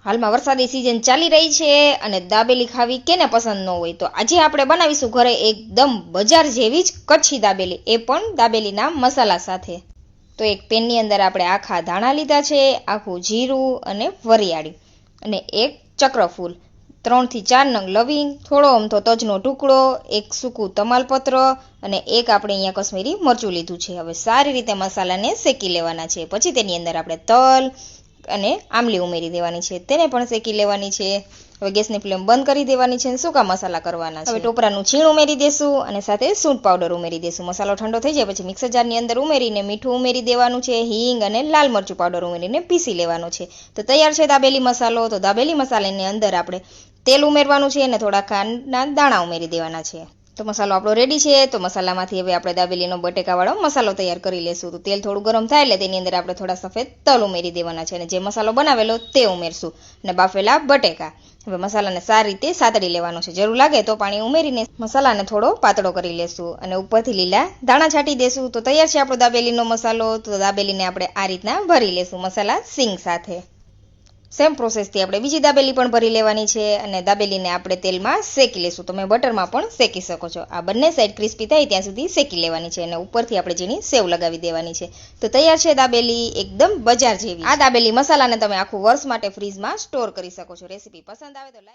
હાલમાં વરસાદી સિઝન ચાલી રહી છે અને દાબેલી ખાવી કેને પસંદ ન હોય, તો આજે આપણે બનાવીશું ઘરે એકદમ બજાર જેવી જ કચ્છી દાબેલી, એ પણ દાબેલીના મસાલા સાથે. તો એક પેનની અંદર આપણે આખા ધાણા લીધા છે, આખું જીરું અને વરિયાળી, અને એક ચક્રફૂલ, 3 થી 4 નંગ લવિંગ, થોડો અમથો તજનો ટુકડો, એક સૂકું તમાલપત્ર અને એક આપણે અહીંયા કશ્મીરી મરચું લીધું છે. હવે સારી રીતે મસાલાને શેકી લેવાના છે. પછી તેની અંદર આપણે તલ અને આમલી ઉમેરી દેવાની છે, તેને પણ શેકી લેવાની છે. હવે ગેસની ફ્લેમ બંધ કરી દેવાની છે અને સૂકા મસાલા કરવાના છે. હવે ટોપરાનું છીણ ઉમેરી દેશું અને સાથે સૂંઠ પાવડર ઉમેરી દેશું. મસાલો ઠંડો થઈ જાય પછી મિક્સર જારની અંદર ઉમેરીને મીઠું ઉમેરી દેવાનું છે, હિંગ અને લાલ મરચું પાવડર ઉમેરીને પીસી લેવાનું છે. તો તૈયાર છે દાબેલી મસાલો. તો દાબેલી મસાલાની અંદર આપણે તેલ ઉમેરવાનું છે અને થોડા ખાંડના દાણા ઉમેરી દેવાના છે. તો મસાલો આપણો રેડી છે. તો મસાલામાંથી હવે આપણે દાબેલીનો બટેકાવાળો મસાલો તૈયાર કરી લેશું. તો તેલ થોડું ગરમ થાય એટલે તેની અંદર આપણે થોડા સફેદ તલ ઉમેરી દેવાના છે અને જે મસાલો બનાવેલો તે ઉમેરશું અને બાફેલા બટેકા. હવે મસાલાને સારી રીતે સાતડી લેવાનો છે. જરૂર લાગે તો પાણી ઉમેરીને મસાલાને થોડો પાતળો કરી લેશું અને ઉપરથી લીલા દાણા છાંટી દેશું. તો તૈયાર છે આપણો દાબેલીનો મસાલો. તો દાબેલીને આપણે આ રીતના ભરી લેશું મસાલા સિંગ સાથે. સેમ પ્રોસેસથી આપણે બીજી દાબેલી પણ ભરી લેવાની છે અને દાબેલીને આપણે તેલમાં શેકી લેશું. તમે બટરમાં પણ શેકી શકો છો. આ બંને સાઈડ ક્રિસ્પી થાય ત્યાં સુધી શેકી લેવાની છે અને ઉપરથી આપણે જેની સેવ લગાવી દેવાની છે. તો તૈયાર છે દાબેલી એકદમ બજાર જેવી. આ દાબેલી મસાલાને તમે આખું વર્ષ માટે ફ્રીજમાં સ્ટોર કરી શકો છો. રેસીપી પસંદ આવે તો લાઈક